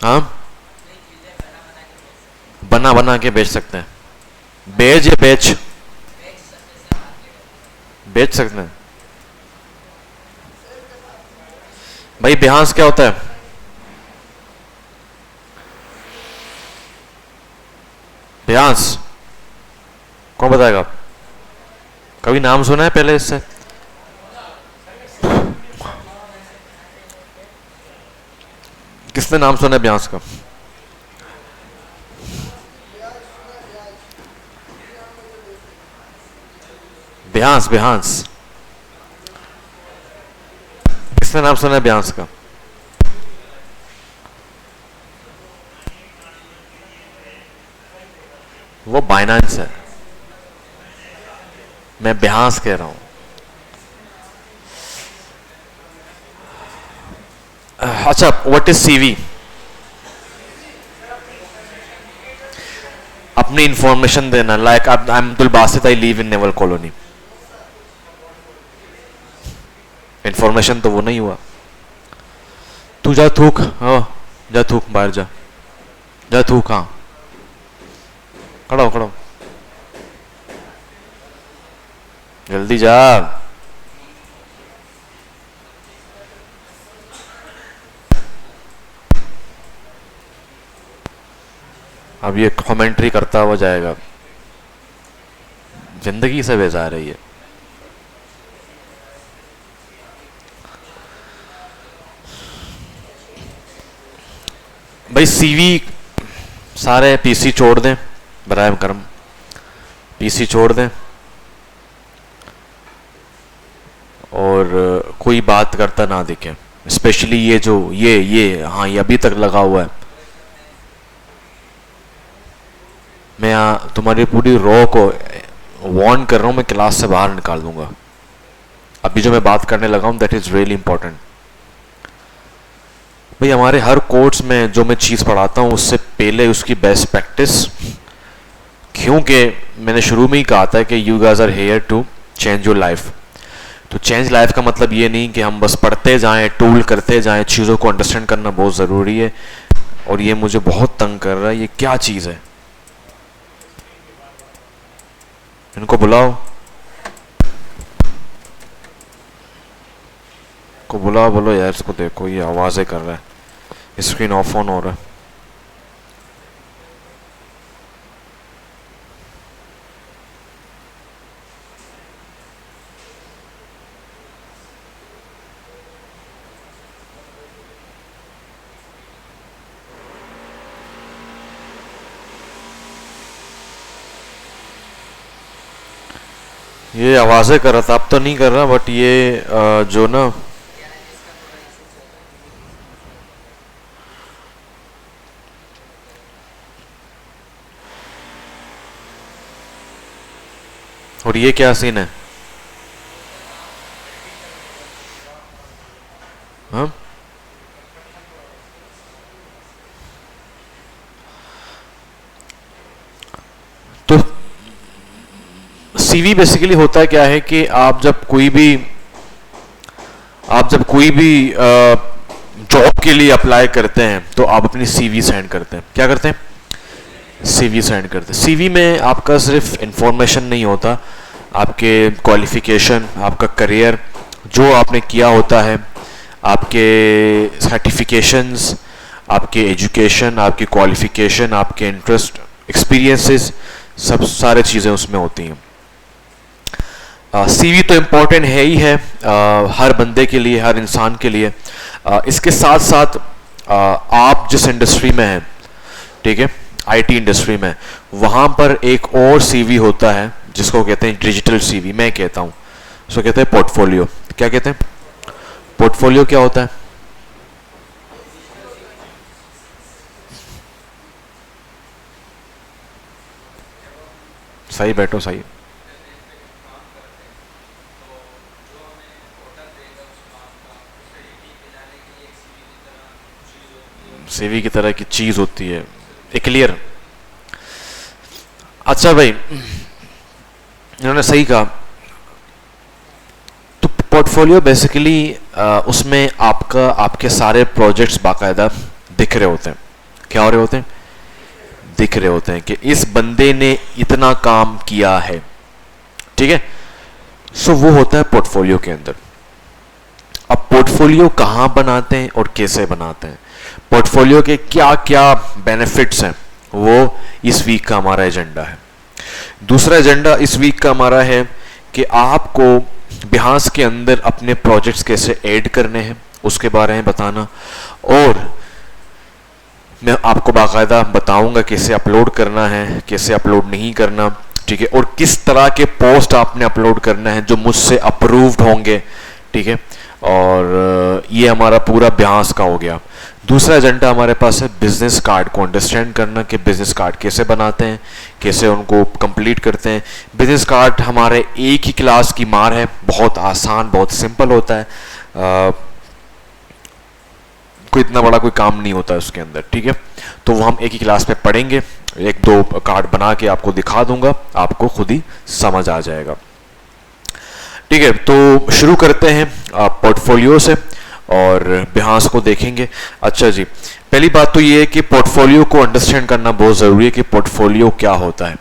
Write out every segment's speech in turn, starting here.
हाँ, बना बना के बेच सकते हैं। बेच या बेच, बेच सकते हैं। भाई बिहांस क्या होता है? बिहांस कौन बताएगा? कभी नाम सुना है पहले इससे? किसने नाम सुना है बिहांस का? बिहांस, बिहांस किसने नाम सुना है बिहांस का? वो बाइनांस है, मैं बिहांस कह रहा हूं। अच्छा, व्हाट इज सीवी? अपनी इंफॉर्मेशन देना, like I am Abdul Basit, I live in naval colony. Information तो वो नहीं हुआ। तू जा थूक, हाँ जा थूक, बाहर जा, जा थूक। हाँ, खड़ा हो, खड़ा हो, जल्दी जा। अब ये कमेंट्री करता हुआ जाएगा, जिंदगी से बेजार है ये। भाई सीवी सारे पीसी छोड़ दें, बराए करम पीसी छोड़ दें, और कोई बात करता ना दिखे। स्पेशली ये जो ये हाँ, ये अभी तक लगा हुआ है। मैं तुम्हारी पूरी रॉ को वार्न कर रहा हूं, मैं क्लास से बाहर निकाल दूंगा। अभी जो मैं बात करने लगा हूं, दैट इज रियली इंपॉर्टेंट। भाई हमारे हर कोर्स में जो मैं चीज़ पढ़ाता हूँ उससे पहले उसकी बेस्ट प्रैक्टिस, क्योंकि मैंने शुरू में ही कहा था कि you guys are here to change your life. तो चेंज लाइफ का मतलब ये नहीं कि हम बस पढ़ते जाएं, टूल करते जाएं, चीज़ों को अंडरस्टैंड करना बहुत ज़रूरी है। और ये मुझे बहुत तंग कर रहा है, ये क्या चीज़ है? इनको बुलाओ, को बुलाओ, बोलो यार इसको देखो, ये आवाज़ें कर रहा है, स्क्रीन ऑफ ऑन हो रहा है। ये आवाज़ें कर रहा था, अब तो नहीं कर रहा, बट ये जो ना और ये क्या सीन है? हाँ, तो सीवी बेसिकली होता है क्या है कि आप जब कोई भी जॉब के लिए अप्लाई करते हैं तो आप अपनी सीवी सेंड करते हैं। क्या करते हैं? सीवी सेंड करते हैं। सीवी में आपका सिर्फ इंफॉर्मेशन नहीं होता, आपके क्वालिफिकेशन, आपका करियर, जो आपने किया होता है, आपके सर्टिफिकेशंस, आपके एजुकेशन, आपकी क्वालिफिकेशन, आपके इंटरेस्ट, एक्सपीरियंसेस, सब सारे चीज़ें उसमें होती हैं। सीवी तो इम्पॉर्टेंट है ही है हर बंदे के लिए, हर इंसान के लिए। इसके साथ साथ आप जिस इंडस्ट्री में हैं, ठीक है, आईटी इंडस्ट्री में, वहाँ पर एक और सीवी होता है जिसको कहते हैं डिजिटल सीवी। मैं कहता हूँ उसको कहते हैं पोर्टफोलियो। क्या कहते हैं? पोर्टफोलियो क्या होता है? सही बैठो, सही। सीवी की तरह की चीज होती है, एक क्लियर। अच्छा भाई, इन्होंने सही कहा। तो पोर्टफोलियो बेसिकली उसमें आपके सारे प्रोजेक्ट्स बाकायदा दिख रहे होते हैं। क्या हो रहे होते हैं, दिख रहे होते हैं कि इस बंदे ने इतना काम किया है, ठीक है। सो वो होता है पोर्टफोलियो के अंदर। अब पोर्टफोलियो कहाँ बनाते हैं और कैसे बनाते हैं, पोर्टफोलियो के क्या क्या बेनिफिट्स हैं, वो इस वीक का हमारा एजेंडा है। दूसरा एजेंडा इस वीक का हमारा है कि आपको बिहास के अंदर अपने प्रोजेक्ट्स कैसे ऐड करने हैं उसके बारे में बताना, और मैं आपको बाकायदा बताऊंगा कैसे अपलोड करना है, कैसे अपलोड नहीं करना, ठीक है, और किस तरह के पोस्ट आपने अपलोड करना है जो मुझसे अप्रूव्ड होंगे, ठीक है। और ये हमारा पूरा बिहास का हो गया। दूसरा एजेंडा हमारे पास है बिजनेस कार्ड को अंडरस्टैंड करना कि बिजनेस कार्ड कैसे बनाते हैं, कैसे उनको कंप्लीट करते हैं। बिजनेस कार्ड हमारे एक ही क्लास की मार है, बहुत आसान, बहुत सिंपल होता है, कोई इतना बड़ा कोई काम नहीं होता है उसके अंदर, ठीक है। तो वो हम एक ही क्लास में पढ़ेंगे, एक दो कार्ड बना के आपको दिखा दूंगा, आपको खुद ही समझ आ जाएगा, ठीक है। तो शुरू करते हैं पोर्टफोलियो से और बिहास को देखेंगे। अच्छा जी, पहली बात तो ये है कि पोर्टफोलियो को अंडरस्टैंड करना बहुत ज़रूरी है कि पोर्टफोलियो क्या होता है।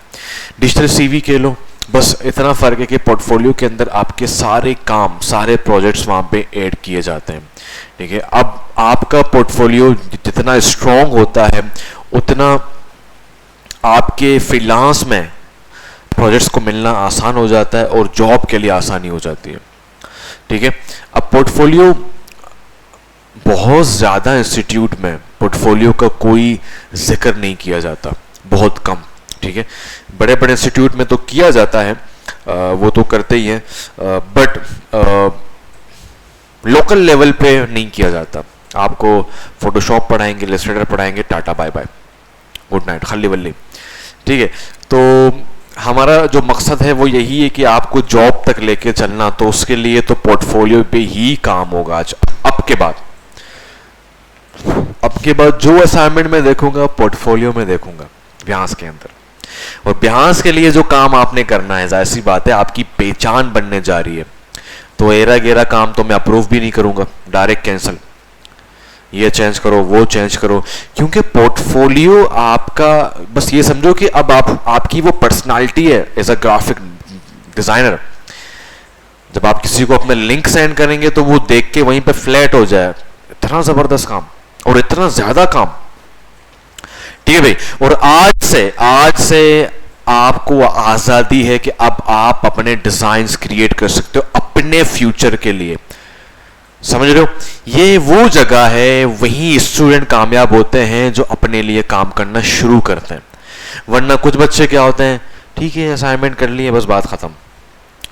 डिजिटल सीवी के लो, बस इतना फ़र्क है कि पोर्टफोलियो के अंदर आपके सारे काम, सारे प्रोजेक्ट्स वहाँ पे ऐड किए जाते हैं, ठीक है। अब आपका पोर्टफोलियो जितना स्ट्रॉन्ग होता है उतना आपके फ्रीलांस में प्रोजेक्ट्स को मिलना आसान हो जाता है और जॉब के लिए आसानी हो जाती है, ठीक है। अब पोर्टफोलियो बहुत ज़्यादा इंस्टीट्यूट में पोर्टफोलियो का कोई जिक्र नहीं किया जाता, बहुत कम, ठीक है। बड़े बड़े इंस्टीट्यूट में तो किया जाता है, वो तो करते ही हैं, बट लोकल लेवल पे नहीं किया जाता। आपको फोटोशॉप पढ़ाएंगे, इलस्ट्रेटर पढ़ाएंगे, tata bye bye, good night, खल्ली बल्ली, ठीक है। तो हमारा जो मकसद है वो यही है कि आपको जॉब तक लेके चलना, तो उसके लिए तो पोर्टफोलियो पे ही काम होगा। आज अब के बाद जो असाइनमेंट में देखूंगा पोर्टफोलियो में देखूंगा बिहास के अंदर, और बिहास के लिए जो काम आपने करना है, जाहिर सी बात है आपकी पहचान बनने जा रही है, तो एरा गेरा काम तो मैं अप्रूव भी नहीं करूंगा, डायरेक्ट कैंसिल, ये चेंज करो, वो चेंज करो, क्योंकि पोर्टफोलियो आपका, बस ये समझो कि अब आपकी वो पर्सनालिटी है एज अ ग्राफिक डिजाइनर। जब आप किसी को अपना लिंक सेंड करेंगे तो वो देख के वहीं पे फ्लैट हो जाए, इतना जबरदस्त काम और इतना ज्यादा काम, ठीक है भाई। और आज से आपको आजादी है कि अब आप अपने डिजाइन्स क्रिएट कर सकते हो अपने फ्यूचर के लिए, समझ रहे हो। ये वो जगह है, वहीं स्टूडेंट कामयाब होते हैं जो अपने लिए काम करना शुरू करते हैं। वरना कुछ बच्चे क्या होते हैं, ठीक है असाइनमेंट कर लिए, बस बात खत्म,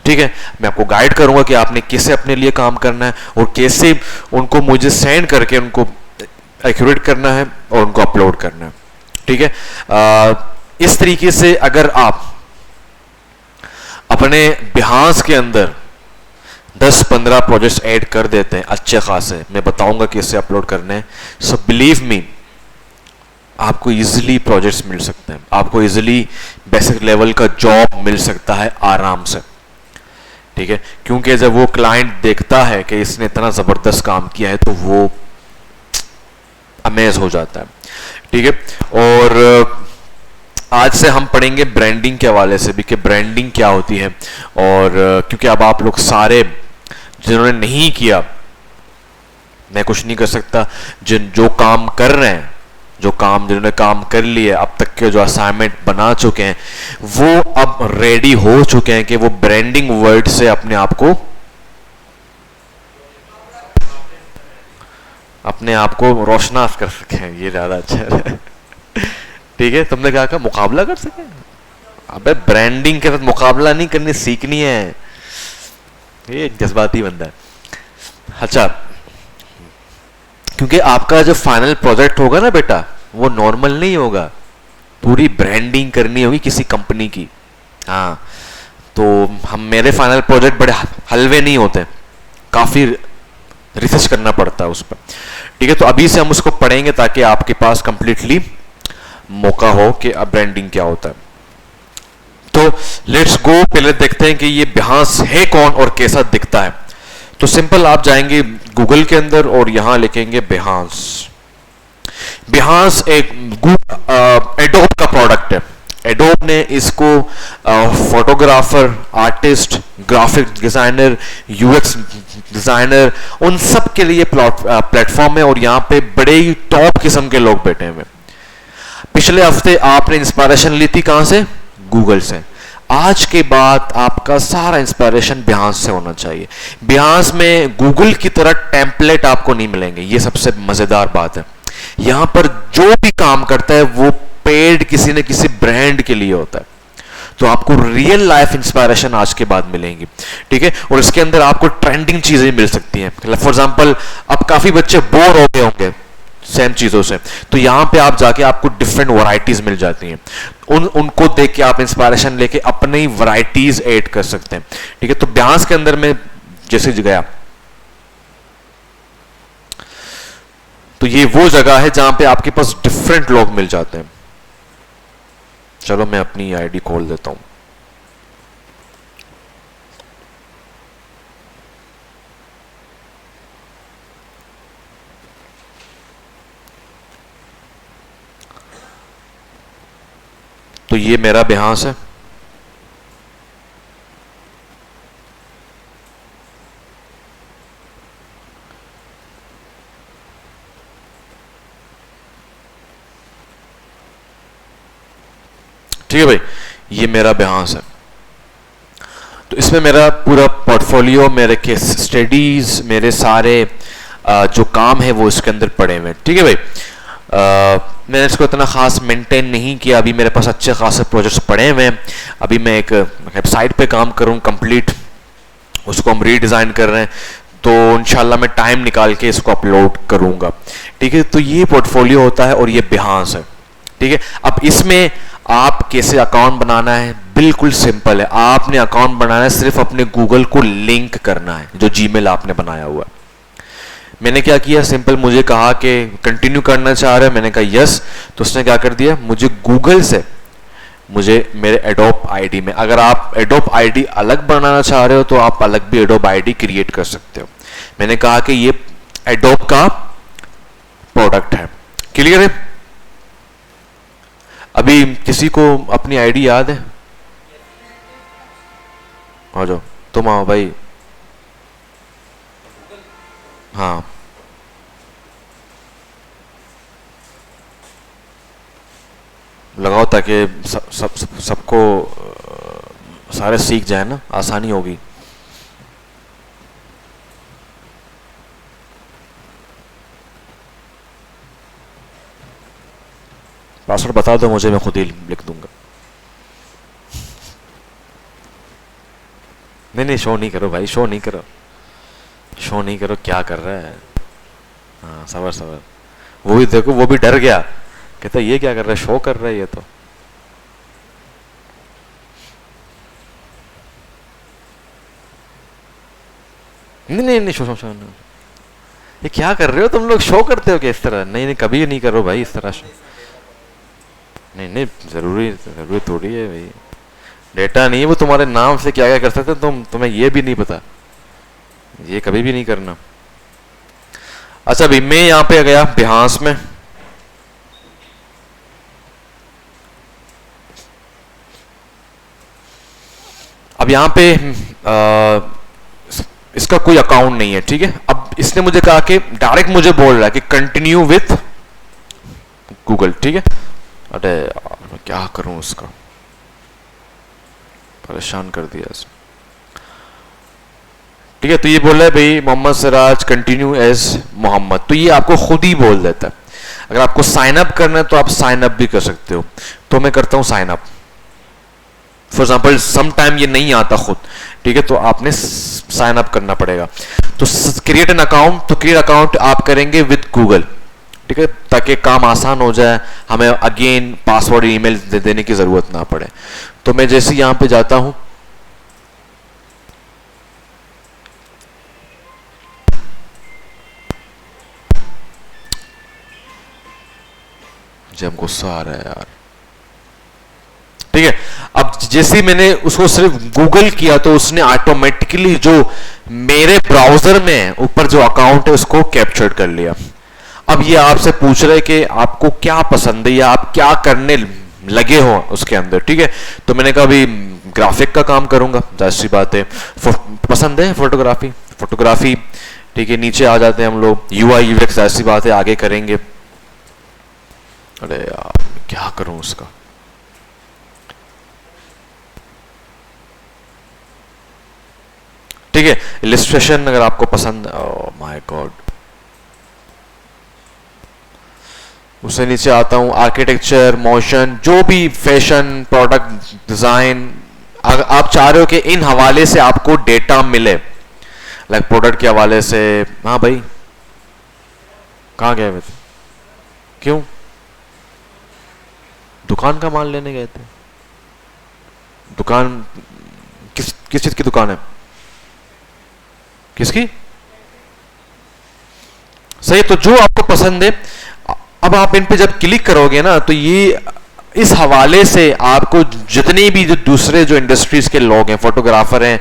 ठीक है। मैं आपको गाइड करूंगा कि आपने कैसे अपने लिए काम करना है और कैसे उनको मुझे सेंड करके उनको एक्यूरेट करना है और उनको अपलोड करना है, ठीक है। इस तरीके से अगर आप अपने बिहास के अंदर 10-15 प्रोजेक्ट्स ऐड कर देते हैं अच्छे खासे, मैं बताऊंगा कैसे अपलोड करने हैं, सो बिलीव मी आपको इजीली प्रोजेक्ट्स मिल सकते हैं, आपको इजीली बेसिक लेवल का जॉब मिल सकता है आराम से, ठीक है। क्योंकि जब वो क्लाइंट देखता है कि इसने इतना जबरदस्त काम किया है तो वो अमेज हो जाता है, ठीक है। और आज से हम पढ़ेंगे ब्रांडिंग के हवाले से भी कि ब्रांडिंग क्या होती है, और क्योंकि अब आप लोग सारे जिन्होंने नहीं किया, मैं कुछ नहीं कर सकता, जो काम कर रहे हैं, जिन्होंने काम कर लिया अब तक के, जो असाइनमेंट बना चुके हैं, वो अब रेडी हो चुके हैं कि वो ब्रांडिंग वर्ड से अपने आप को रोशनास कर सके, ये ज्यादा अच्छा है, ठीक है। तुमने क्या कहा, मुकाबला कर सके, अबे ब्रांडिंग के साथ मुकाबला नहीं करनी, सीखनी है, ये जज्बाती बंदा है। अच्छा, क्योंकि आपका जो फाइनल प्रोजेक्ट होगा ना बेटा, वो नॉर्मल नहीं होगा, पूरी ब्रांडिंग करनी होगी किसी कंपनी की, हाँ। तो मेरे फाइनल प्रोजेक्ट बड़े हलवे नहीं होते, काफी रिसर्च करना पड़ता है उस पर, ठीक है। तो अभी से हम उसको पढ़ेंगे ताकि आपके पास कंप्लीटली मौका हो कि अब ब्रांडिंग क्या होता है। तो लेट्स गो, पहले देखते हैं कि ये बिहास है कौन और कैसा दिखता है। तो सिंपल, आप जाएंगे गूगल के अंदर और यहां लिखेंगे बिहास। बिहांस एक एडोब का प्रोडक्ट है। एडोब ने इसको photographer, artist, graphic designer, UX designer, उन सब के लिए प्लेटफॉर्म है और यहाँ पे बड़े ही टॉप किस्म के लोग बैठे हुए। पिछले हफ्ते आपने इंस्पिरेशन ली थी कहां से? गूगल से। आज के बाद आपका सारा इंस्पिरेशन बिहांस से होना चाहिए। बिहांस में गूगल की तरह टेम्पलेट आपको नहीं मिलेंगे, ये सबसे मजेदार बात है। यहां पर जो भी काम करता है वो पेड किसी न किसी ब्रांड के लिए होता है, तो आपको रियल लाइफ इंस्पिरेशन आज के बाद मिलेंगी, ठीक है। और इसके अंदर आपको ट्रेंडिंग चीजें मिल सकती हैं। फॉर एग्जांपल, अब काफी बच्चे बोर हो गए होंगे सेम चीजों से, तो यहां पे आप जाके आपको डिफरेंट वैरायटीज मिल जाती हैं। उनको देख के आप इंस्पिरेशन लेके अपनी ही वैरायटीज ऐड कर सकते हैं, ठीक है। तो बिहांस के अंदर में जैसे गया, तो ये वो जगह है जहां पे आपके पास डिफरेंट लोग मिल जाते हैं। चलो मैं अपनी आईडी खोल देता हूं। तो ये मेरा बिहांस है। ठीक है भाई, ये मेरा बिहांस है। तो इसमें मेरा पूरा पोर्टफोलियो, मेरे केस स्टडीज, मेरे सारे जो काम है वो इसके अंदर पड़े हुए हैं, ठीक है भाई। मैंने इसको इतना खास मेंटेन नहीं किया, अभी मेरे पास अच्छे खासे प्रोजेक्ट्स पड़े हुए हैं। अभी मैं एक वेबसाइट पे काम करूँ कंप्लीट, उसको हम रीडिज़ाइन कर रहे हैं, तो इंशाल्लाह मैं टाइम निकाल के इसको अपलोड करूँगा, ठीक है। तो ये पोर्टफोलियो होता है और ये बिहांस है, ठीक है। अब इसमें आप कैसे अकाउंट बनाना है, बिल्कुल सिंपल है। आपने अकाउंट बनाना है, सिर्फ अपने गूगल को लिंक करना है, जो जीमेल आपने बनाया हुआ है। मैंने क्या किया, सिंपल, मुझे कहा कि कंटिन्यू करना चाह रहे हो, मैंने कहा यस। तो उसने क्या कर दिया, मुझे गूगल से मुझे मेरे एडोब आईडी में, अगर आप एडोब आईडी अलग बनाना चाह रहे हो तो आप अलग भी एडोब आईडी क्रिएट कर सकते हो। मैंने कहा कि ये एडोब का प्रोडक्ट है, क्लियर है। अभी किसी को अपनी आईडी याद है? आ जाओ, तुम आओ भाई। हाँ, लगाओ ताकि सबको सारे सीख जाए ना, आसानी होगी। पासवर्ड बता दो मुझे, मैं खुद ही लिख दूंगा। नहीं, शो नहीं करो भाई, शो नहीं करो, शो नहीं करो, क्या कर रहा है। हाँ, सबर। वो भी देखो, वो भी डर गया, कहता ये क्या कर रहा है, शो कर रहा है ये तो। नहीं, शो नहीं। ये क्या कर रहे हो तुम लोग, शो करते हो क्या इस तरह? नहीं, कभी नहीं करो भाई इस तरह शो। नहीं, जरूरी थोड़ी है भाई, डेटा नहीं है वो, तुम्हारे नाम से क्या क्या कर सकते तुम्हें ये भी नहीं पता, ये कभी भी नहीं करना। अच्छा, अभी मैं यहां पे गया बिहांस में, अब यहां पे इसका कोई अकाउंट नहीं है, ठीक है। अब इसने मुझे कहा कि डायरेक्ट मुझे बोल रहा है कि कंटिन्यू विथ गूगल, ठीक है। अरे यार, मैं क्या करूं, उसका परेशान कर दिया इसने, ठीक है। तो ये बोल रहा है भाई मोहम्मद सिराज कंटिन्यू एज मोहम्मद, तो ये आपको खुद ही बोल देता है। अगर आपको साइन अप करना है तो आप साइन अप भी कर सकते हो, तो मैं करता हूं sign up. For example some time ये नहीं आता खुद, ठीक है, तो आपने साइन अप करना पड़ेगा। तो क्रिएट एन अकाउंट, तो क्रिएट अकाउंट आप करेंगे विद गूगल, ठीक है, ताकि काम आसान हो जाए, हमें अगेन पासवर्ड ईमेल देने की जरूरत ना पड़े। तो मैं जैसे यहां पे जाता हूं, जब गुस्सा आ रहा है यार, ठीक है। अब जैसे मैंने उसको सिर्फ गूगल किया तो उसने ऑटोमेटिकली जो मेरे ब्राउजर में ऊपर जो अकाउंट है उसको कैप्चर कर लिया। अब ये आपसे पूछ रहे कि आपको क्या पसंद है या आप क्या करने लगे हो उसके अंदर, ठीक है। तो मैंने कहा अभी ग्राफिक का काम करूंगा, जाहिर सी बात है। पसंद है फोटोग्राफी, फोटोग्राफी, ठीक है। नीचे आ जाते हैं हम लोग, यूआई यूएक्स, जाहिर सी बात है आगे करेंगे। अरे यार क्या करूं उसका, ठीक है। इलिस्ट्रेशन अगर आपको पसंद, ओह माय गॉड, उससे नीचे आता हूं आर्किटेक्चर, मोशन, जो भी फैशन, प्रोडक्ट डिजाइन, आप चाह रहे हो कि इन हवाले से आपको डेटा मिले, लाइक प्रोडक्ट के हवाले से। हाँ भाई कहाँ गए हुए थे, क्यों? दुकान का माल लेने गए थे? दुकान किस किस चीज की दुकान है, किसकी? सही, तो जो आपको पसंद है, अब आप इन पे जब क्लिक करोगे ना तो ये इस हवाले से आपको जितने भी जो दूसरे जो इंडस्ट्रीज के लोग हैं, फोटोग्राफर हैं,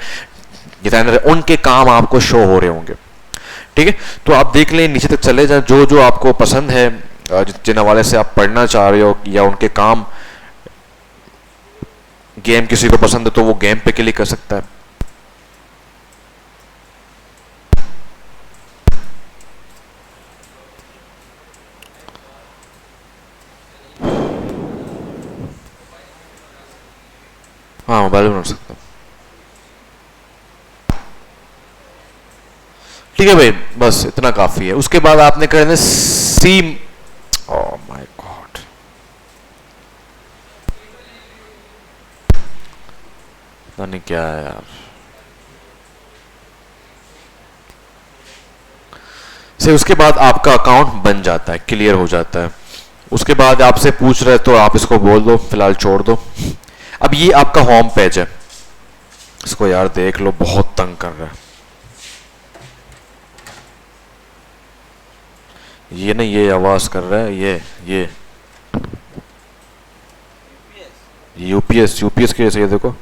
डिजाइनर, उनके काम आपको शो हो रहे होंगे, ठीक है। तो आप देख लें, नीचे तक चले जाए, जो जो आपको पसंद है, जिन हवाले से आप पढ़ना चाह रहे हो या उनके काम। गेम किसी को पसंद है तो वो गेम पे क्लिक कर सकता है। हाँ मोबाइल बना सकता हूँ, ठीक है भाई, बस इतना काफी है। उसके बाद आपने करना सी, ओह माय गॉड, पता नहीं क्या है यार। से उसके बाद आपका अकाउंट बन जाता है, क्लियर हो जाता है। उसके बाद आपसे पूछ रहे तो आप इसको बोल दो, फिलहाल छोड़ दो। अब ये आपका होम पेज है, इसको यार देख लो, बहुत तंग कर रहा है ये, ना ये आवाज कर रहा है, ये यूपीएस, यूपीएस की वजह से, ये देखो।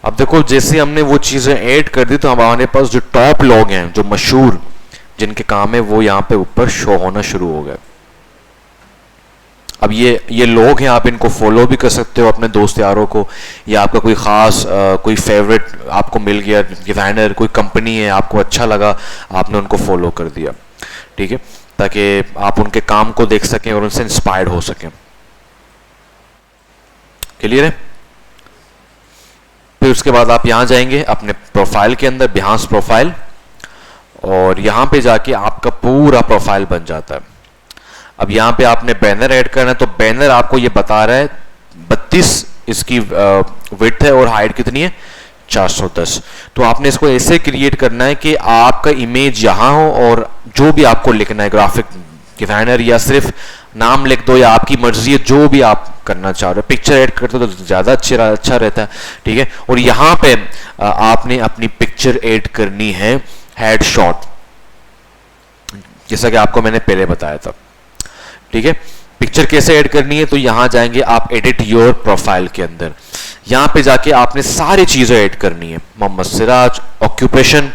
अब देखो, जैसे हमने वो चीजें ऐड कर दी तो हमारे पास जो टॉप लोग हैं, जो मशहूर जिनके काम है, वो यहाँ पे ऊपर शो होना शुरू हो गए। अब ये लोग हैं, आप इनको फॉलो भी कर सकते हो, अपने दोस्त यारों को, या आपका कोई खास कोई फेवरेट आपको मिल गया डिजाइनर, कोई कंपनी है आपको अच्छा लगा, आपने उनको फॉलो कर दिया, ठीक है, ताकि आप उनके काम को देख सकें और उनसे इंस्पायर्ड हो सकें। क्लियर है? फिर उसके बाद आप यहां जाएंगे अपने प्रोफाइल के अंदर, बिहांस प्रोफाइल, और यहां पे जाके आपका पूरा प्रोफाइल बन जाता है। अब यहां पे आपने बैनर ऐड करना है, तो बैनर आपको ये बता रहा है 32 इसकी विड्थ है और हाइट कितनी है 410। तो आपने इसको ऐसे क्रिएट करना है कि आपका इमेज यहां हो और जो भी आपको लिखना है, ग्राफिक डिजाइनर, या सिर्फ नाम लिख दो, या आपकी मर्जी है, जो भी आप करना चाह रहे हो। पिक्चर ऐड करते हो तो ज्यादा अच्छा रहता है, ठीक है। और यहां पे आपने अपनी पिक्चर ऐड करनी है हेडशॉट, जैसा कि आपको मैंने पहले बताया था, ठीक है। पिक्चर कैसे ऐड करनी है, तो यहां जाएंगे आप एडिट योर प्रोफाइल के अंदर, यहां पे जाके आपने सारी चीजें ऐड करनी है। मोहम्मद सिराज, ऑक्यूपेशन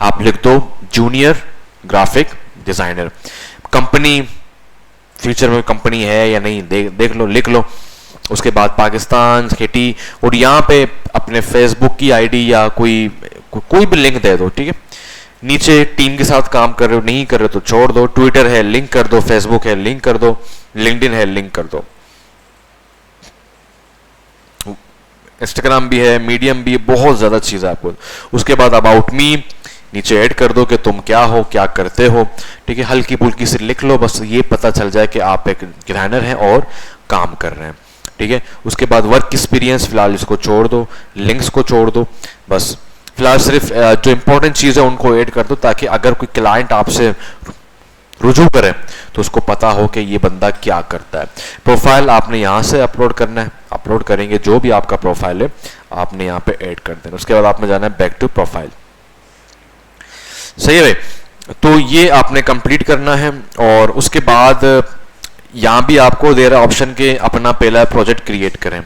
आप लिख दो junior graphic designer, company, future में कंपनी है या नहीं देख लो, लिख लो। उसके बाद पाकिस्तान सिटी, और यहाँ पे अपने फेसबुक की आईडी या कोई भी लिंक दे दो, ठीक है। नीचे टीम के साथ काम कर रहे हो, नहीं कर रहे हो तो छोड़ दो। ट्विटर है लिंक कर दो, फेसबुक है लिंक कर दो, लिंक्डइन है लिंक कर दो, इंस्टाग्राम भी है, मीडियम भी है, बहुत ज्यादा चीज है आपको। उसके बाद अबाउट मी नीचे ऐड कर दो कि तुम क्या हो, क्या करते हो, ठीक है। हल्की फुल्की से लिख लो, बस ये पता चल जाए कि आप एक डिजाइनर हैं और काम कर रहे हैं, ठीक है। उसके बाद वर्क एक्सपीरियंस फिलहाल इसको छोड़ दो, लिंक्स को छोड़ दो, बस फिलहाल सिर्फ जो इंपॉर्टेंट चीज़ है उनको ऐड कर दो, ताकि अगर कोई क्लाइंट आपसे रुजू करें तो उसको पता हो कि ये बंदा क्या करता है। प्रोफाइल आपने यहाँ से अपलोड करना है, अपलोड करेंगे जो भी आपका प्रोफाइल है आपने यहाँ पे ऐड कर देना। उसके बाद आपने जाना है बैक टू प्रोफाइल। सही है भाई, तो ये आपने कंप्लीट करना है। और उसके बाद यहाँ भी आपको दे रहा है ऑप्शन के अपना पहला प्रोजेक्ट क्रिएट करें,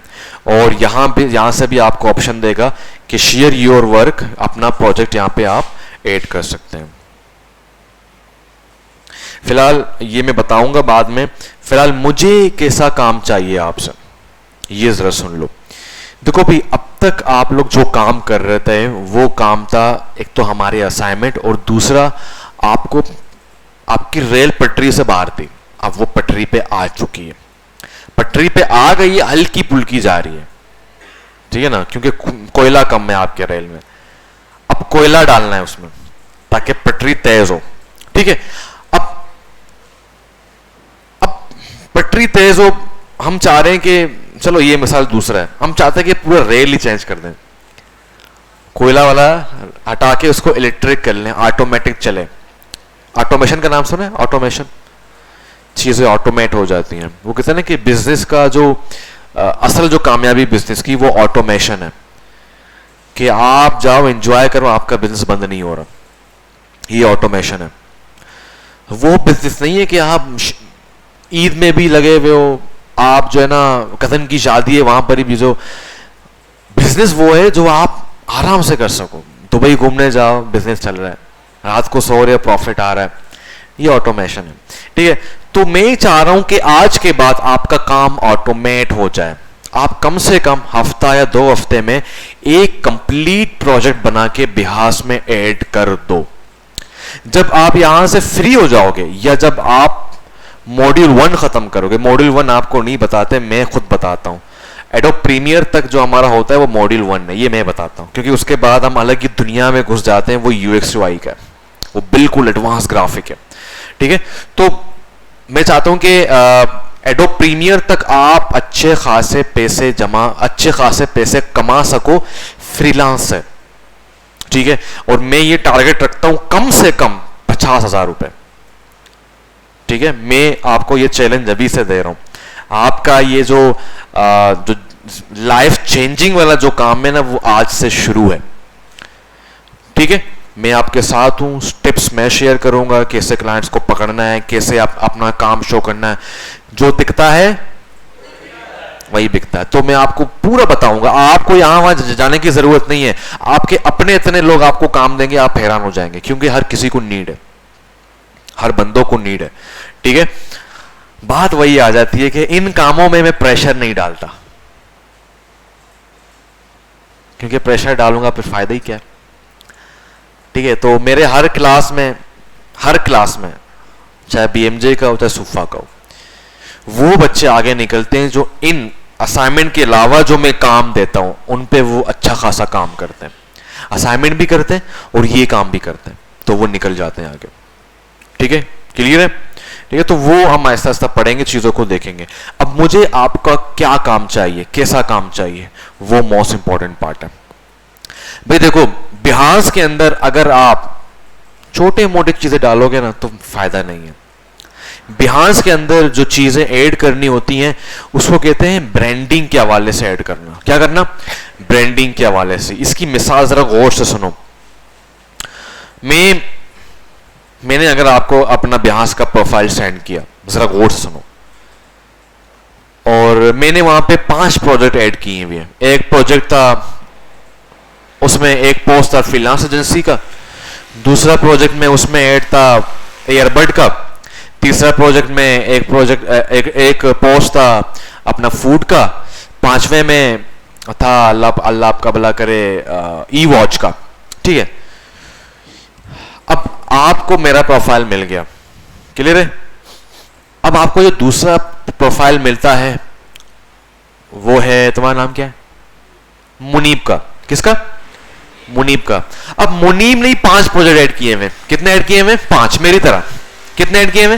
और यहाँ से भी आपको ऑप्शन देगा कि शेयर योर वर्क, अपना प्रोजेक्ट यहाँ पे आप ऐड कर सकते हैं। फिलहाल ये मैं बताऊंगा बाद में, फिलहाल मुझे कैसा काम चाहिए आपसे, ये जरा सुन लो। देखो भाई, अब तक आप लोग जो काम कर रहे थे वो काम था एक तो हमारे असाइनमेंट, और दूसरा आपको आपकी रेल पटरी से बाहर थी, अब वो पटरी पे आ चुकी है, पटरी पे आ गई है, हल्की पुल्की जा रही है, ठीक है ना, क्योंकि कोयला कम है आपके रेल में। अब कोयला डालना है उसमें ताकि पटरी तेज हो, ठीक है। अब पटरी तेज हो, हम चाह रहे हैं कि चलो ये मिसाल दूसरा है, हम चाहते हैं कि पूरा रेल ही चेंज कर दें, कोयला वाला हटा के उसको इलेक्ट्रिक कर लें, ऑटोमेटिक चले। ऑटोमेशन का नाम सुना है? ऑटोमेशन, चीजें ऑटोमेट हो जाती हैं। वो कहते हैं ना कि बिजनेस का जो असल जो कामयाबी बिजनेस की वो ऑटोमेशन है, कि आप जाओ एंजॉय करो, आपका बिजनेस बंद नहीं हो रहा, ये ऑटोमेशन है। वो बिजनेस नहीं है कि आप ईद में भी लगे हुए हो, आप जो है ना कजन की शादी है वहां पर भी जो बिजनेस, वो है जो आप आराम से कर सको। दुबई घूमने जाओ, बिजनेस चल रहा है, रात को सो रहे हो, प्रॉफिट आ रहा है, ये ऑटोमेशन है, ठीक है। तो मैं चाह रहा हूं कि आज के बाद आपका काम ऑटोमेट हो जाए। आप कम से कम हफ्ता या 2 हफ्ते में एक कंप्लीट प्रोजेक्ट बना के बिहास में ऐड कर दो। जब आप यहां से फ्री हो जाओगे, या जब आप मॉड्यूल 1 खत्म करोगे, मॉड्यूल 1 आपको नहीं बताते, मैं खुद बताता हूं। एडोब प्रीमियर तक जो हमारा होता है वो मॉड्यूल 1 है, ये मैं बताता हूं, क्योंकि उसके बाद हम अलग ही दुनिया में घुस जाते हैं। वो यूएक्स यूआई का है, वो बिल्कुल एडवांस ग्राफिक है, ठीक है। तो मैं चाहता हूं कि एडोब प्रीमियर तक आप अच्छे खासे पैसे कमा सको फ्रीलांस से, ठीक है। और मैं ये टारगेट रखता हूं कम से कम 50,000 रुपए, ठीक है। मैं आपको ये चैलेंज अभी से दे रहा हूं। आपका ये जो लाइफ चेंजिंग वाला जो काम है ना, वो आज से शुरू है, ठीक है। मैं आपके साथ हूं, टिप्स मैं शेयर करूंगा, कैसे क्लाइंट्स को पकड़ना है, कैसे आप अपना काम शो करना है। जो दिखता है वही बिकता है, तो मैं आपको पूरा बताऊंगा। आपको यहां वहां जाने की जरूरत नहीं है, आपके अपने इतने लोग आपको काम देंगे, आप हैरान हो जाएंगे, क्योंकि हर किसी को नीड है, हर बंदों को नीड है, ठीक है। बात वही आ जाती है कि इन कामों में मैं प्रेशर नहीं डालता, क्योंकि प्रेशर डालूंगा फिर फायदा ही क्या है, ठीक है। तो मेरे हर क्लास में चाहे बीएमजे का हो चाहे सूफा का हो, वो बच्चे आगे निकलते हैं जो इन असाइनमेंट के अलावा जो मैं काम देता हूं उन पे वो अच्छा खासा काम करते हैं, असाइनमेंट भी करते हैं और ये काम भी करते हैं, तो वो निकल जाते हैं आगे, ठीक है। क्लियर है? ठीक है, तो वो हम आहिस्ता आहिस्ता पढ़ेंगे, चीजों को देखेंगे। अब मुझे आपका क्या काम चाहिए, कैसा काम चाहिए, वो मोस्ट इंपॉर्टेंट पार्ट है भाई। देखो, बिहास के अंदर अगर आप छोटे मोटे चीजें डालोगे ना तो फायदा नहीं है। बिहास के अंदर जो चीजें ऐड करनी होती हैं उसको कहते हैं ब्रांडिंग के हवाले से ऐड करना। क्या करना? ब्रांडिंग के हवाले से। इसकी मिसाल जरा गौर से सुनो। मैंने अगर आपको अपना बिहास का प्रोफाइल सेंड किया, जरा गौर से सुनो, और मैंने वहां पे 5 प्रोजेक्ट ऐड किए हुए हैं। एक प्रोजेक्ट था, उसमें एक पोस्ट था फ्रीलांस एजेंसी का, दूसरा प्रोजेक्ट में उसमें ऐड था एयरबड का, तीसरा प्रोजेक्ट में एक पोस्ट था अपना फूड का, 5वें में था अल्लाह आपका भला करे ई वॉच का, ठीक है। अब आपको मेरा प्रोफाइल मिल गया, क्लियर है। अब आपको जो दूसरा प्रोफाइल मिलता है वो है, तुम्हारा नाम क्या है? मुनीब का। किसका? मुनीब का। अब मुनीब ने 5 प्रोजेक्ट ऐड किए हुए। कितने ऐड किए हुए? 5। मेरी तरह कितने ऐड किए हुए?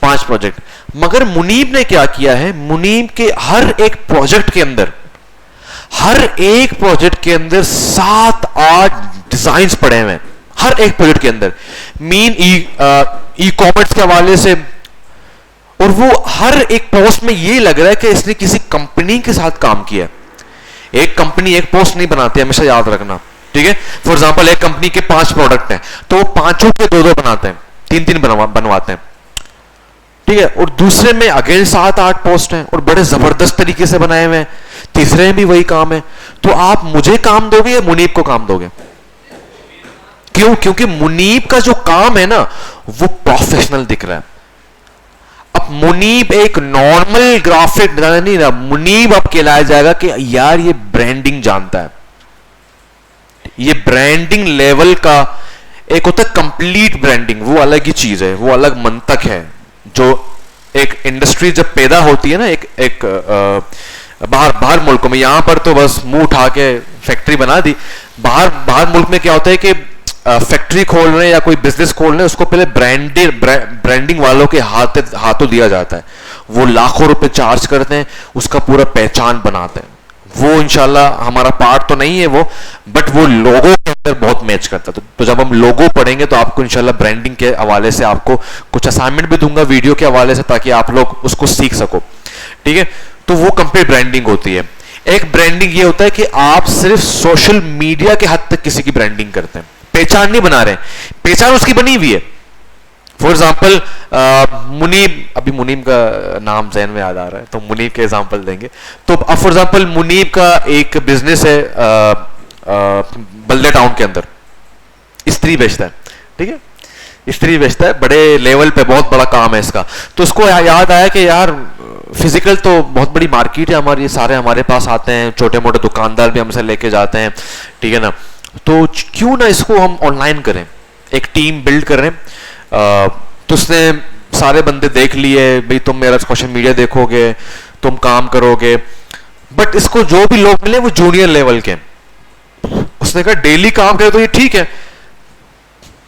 5 प्रोजेक्ट। मगर मुनीब ने क्या किया है, मुनीब के हर एक प्रोजेक्ट के अंदर 7-8 डिजाइन पड़े हुए हैं, हर एक प्रोजेक्ट के अंदर। मीन ई कॉमर्स के हवाले से, और वो हर एक पोस्ट में ये लग रहा है कि इसने किसी कंपनी के साथ काम किया है। एक कंपनी एक पोस्ट नहीं बनाती, हमेशा याद रखना, ठीक है। फॉर एग्जांपल एक कंपनी के 5 प्रोडक्ट हैं, तो वो पांचों के 2-2 बनाते हैं, 3-3 बनवाते हैं, ठीक है। और दूसरे में अगेन 7-8 पोस्ट हैं और बड़े जबरदस्त तरीके से बनाए हुए हैं, तीसरे में भी वही काम है। तो आप मुझे काम दोगे या मुनीब को काम दोगे? क्यों? क्योंकि मुनीब का जो काम है ना वो प्रोफेशनल दिख रहा है। अब मुनीब एक नॉर्मल ग्राफिक डिजाइनर नहीं रहा, मुनीब अब कहलाया जाएगा कि यार ये ब्रांडिंग जानता है, ये ब्रांडिंग लेवल का एक होता है कंप्लीट ब्रांडिंग, वो अलग ही चीज है, वो अलग मंतक है। जो एक इंडस्ट्री जब पैदा होती है ना, एक बाहर मुल्कों में, यहां पर तो बस मुंह उठा के फैक्ट्री बना दी, बाहर मुल्क में क्या होता है कि फैक्ट्री खोल रहे हैं या कोई बिजनेस खोल रहे हैं, उसको पहले ब्रांडिंग वालों के हाथों दिया जाता है, वो लाखों रुपए चार्ज करते हैं, उसका पूरा पहचान बनाते हैं। वो इंशाल्लाह हमारा पार्ट तो नहीं है वो, बट वो लोगों के अंदर बहुत मैच करता है। तो जब हम लोगो पढ़ेंगे तो आपको इंशाल्लाह ब्रांडिंग के हवाले से आपको कुछ असाइनमेंट भी दूंगा वीडियो के हवाले से, ताकि आप लोग उसको सीख सको, ठीक है। तो वो कंप्लीट ब्रांडिंग होती है। एक ब्रांडिंग ये होता है कि आप सिर्फ सोशल मीडिया के हद तक किसी की ब्रांडिंग करते हैं, पहचान नहीं बना रहे, पहचान उसकी बनी हुई है। फॉर एग्जाम्पल मुनीब, अभी मुनीब का नाम जहन में याद आ रहा है तो मुनीब के एग्जाम्पल देंगे। तो अब फॉर एग्जाम्पल मुनीब का एक बिजनेस है बल्दे टाउन के अंदर, इस्त्री बेचता है, ठीक है, इस्त्री बेचता है, बड़े लेवल पे बहुत बड़ा काम है इसका। तो उसको याद आया कि यार फिजिकल तो बहुत बड़ी मार्केट है हमारी, सारे हमारे पास आते हैं, छोटे मोटे दुकानदार भी हमसे लेके जाते हैं, ठीक है ना, तो क्यों ना इसको हम ऑनलाइन करें, एक टीम बिल्ड करें। तो उसने सारे बंदे देख लिए, भाई तुम मेरा सोशल मीडिया देखोगे, तुम काम करोगे, बट इसको जो भी लोग मिले वो जूनियर लेवल के। उसने कहा डेली काम करे तो ये ठीक है,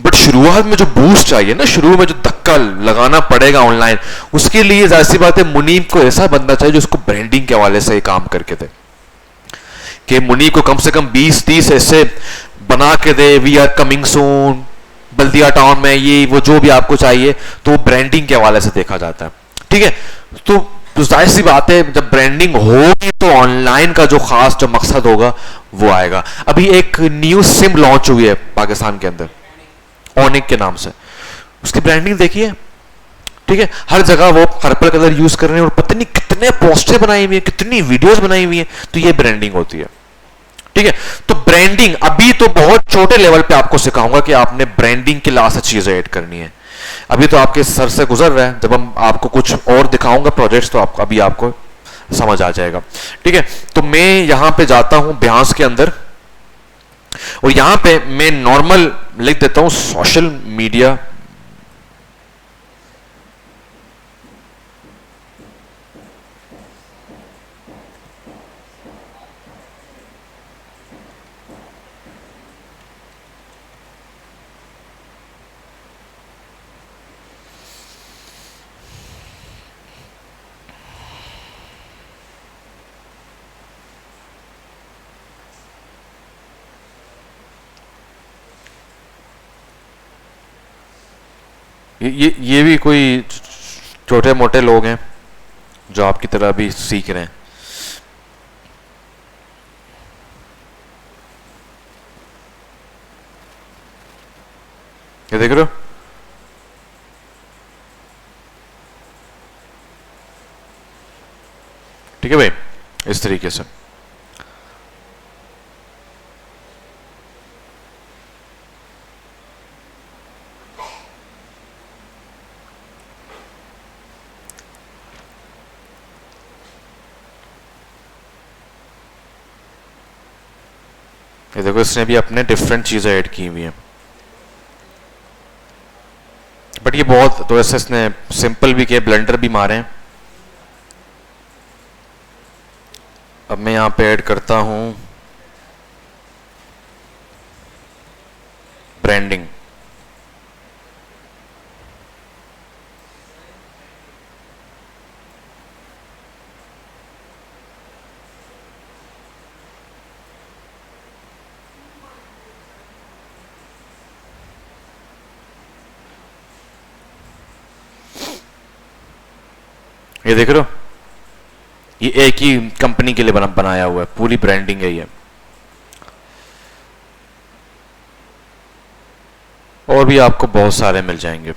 बट शुरुआत में जो बूस्ट चाहिए ना, शुरू में जो धक्का लगाना पड़ेगा ऑनलाइन, उसके लिए जाहिर सी बात है मुनीब को ऐसा बंदा चाहिए जो उसको ब्रांडिंग के हवाले से काम करके दे, कि मुनीब को कम से कम 20-30 ऐसे बना के दे, we are coming soon, Baldia town में, ये वो जो भी आपको चाहिए, तो ब्रांडिंग के हवाले से देखा जाता है, ठीक है। तो जाहिर सी बात है जब ब्रांडिंग होगी तो ऑनलाइन का जो खास जो मकसद होगा वो आएगा। अभी एक न्यू सिम लॉन्च हुई है पाकिस्तान के अंदर, ओनिक के नाम से, उसकी ब्रांडिंग देखिए, ठीक है, हर जगह वो पर्पल कलर यूज कर रहे हैं और पता नहीं कितने पोस्टर बनाई हुई है, कितनी वीडियोस बनाई हुई है, तो ये ब्रांडिंग होती है, ठीक है। तो ब्रांडिंग अभी तो बहुत छोटे लेवल पे आपको सिखाऊंगा कि आपने ब्रांडिंग के लास्ट चीजें ऐड करनी है, अभी तो आपके सर से गुजर रहा है, जब हम आपको कुछ और दिखाऊंगा प्रोजेक्ट्स तो आपको अभी आपको समझ आ जाएगा, ठीक है। तो मैं यहां पे जाता हूं ब्यास के अंदर, और यहां पे मैं नॉर्मल लिख देता हूं सोशल मीडिया, ये भी कोई छोटे मोटे लोग हैं जो आपकी तरह भी सीख रहे हैं। ये देख रहे हो, ठीक है भाई, इस तरीके से। ये देखो इसने भी अपने डिफरेंट चीजें ऐड की हुई हैं, बट ये बहुत तो ऐसे इसने सिंपल भी किए, ब्लेंडर भी मारे हैं। अब मैं यहां पे ऐड करता हूं ब्रांडिंग, ये देख रहे हो, ये एक ही कंपनी के लिए बनाया हुआ है, पूरी ब्रांडिंग है ये। और भी आपको बहुत सारे मिल जाएंगे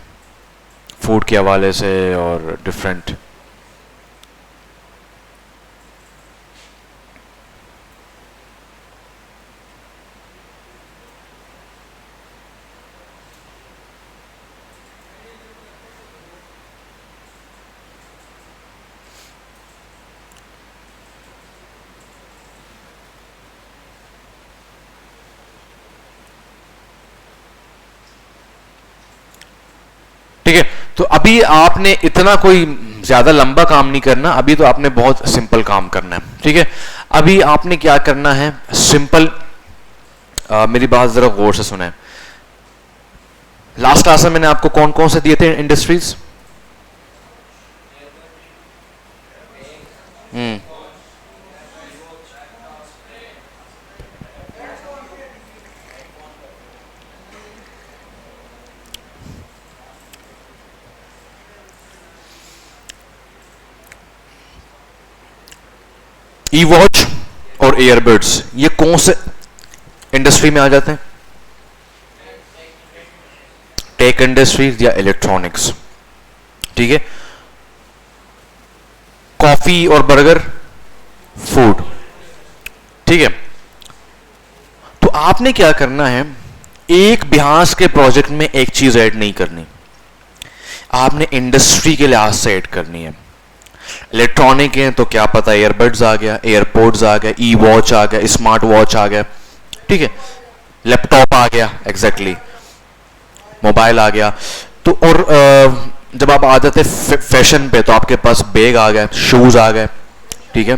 फूड के हवाले से और डिफरेंट। ठीक है, तो अभी आपने इतना कोई ज्यादा लंबा काम नहीं करना, अभी तो आपने बहुत सिंपल काम करना है। ठीक है, अभी आपने क्या करना है, सिंपल, मेरी बात जरा गौर से सुने। लास्ट क्लास में मैंने आपको कौन कौन से दिए थे इंडस्ट्रीज? ई वॉच और ईयरबड्स, ये कौन से इंडस्ट्री में आ जाते हैं? टेक इंडस्ट्रीज या इलेक्ट्रॉनिक्स। ठीक है, कॉफी और बर्गर फूड। ठीक है, तो आपने क्या करना है, एक बिहास के प्रोजेक्ट में एक चीज ऐड नहीं करनी, आपने इंडस्ट्री के लिहाज से ऐड करनी है। इलेक्ट्रॉनिक है तो क्या पता ईयरबड्स आ गया, एयरपोर्ट्स आ गया, ई वॉच आ गया, स्मार्ट वॉच आ गया, ठीक है, लैपटॉप आ गया, एग्जैक्टली मोबाइल आ गया। तो और जब आप आ जाते फैशन पे तो आपके पास बैग आ गया, शूज आ गए, ठीक है,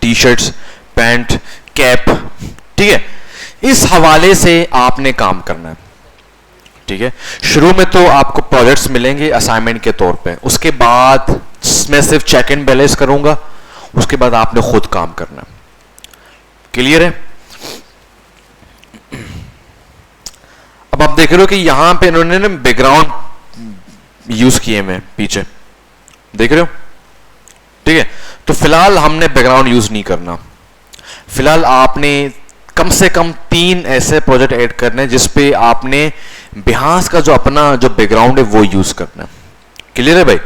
टी शर्ट्स, पैंट, कैप। ठीक है, इस हवाले से आपने काम करना है। ठीक है, शुरू में तो आपको प्रोजेक्ट्स मिलेंगे असाइनमेंट के तौर पे, उसके बाद मैं सिर्फ चेक एंड बैलेंस करूंगा, उसके बाद आपने खुद काम करना है। क्लियर है? अब आप देख रहे हो कि यहां पे इन्होंने ना बैकग्राउंड यूज किए हुए पीछे, देख रहे हो? ठीक है, तो फिलहाल हमने बैकग्राउंड यूज नहीं करना। फिलहाल आपने कम से कम 3 ऐसे प्रोजेक्ट ऐड करने हैं जिसपे आपने बिहास का जो अपना जो बैकग्राउंड है वो यूज करना है। क्लियर है भाई?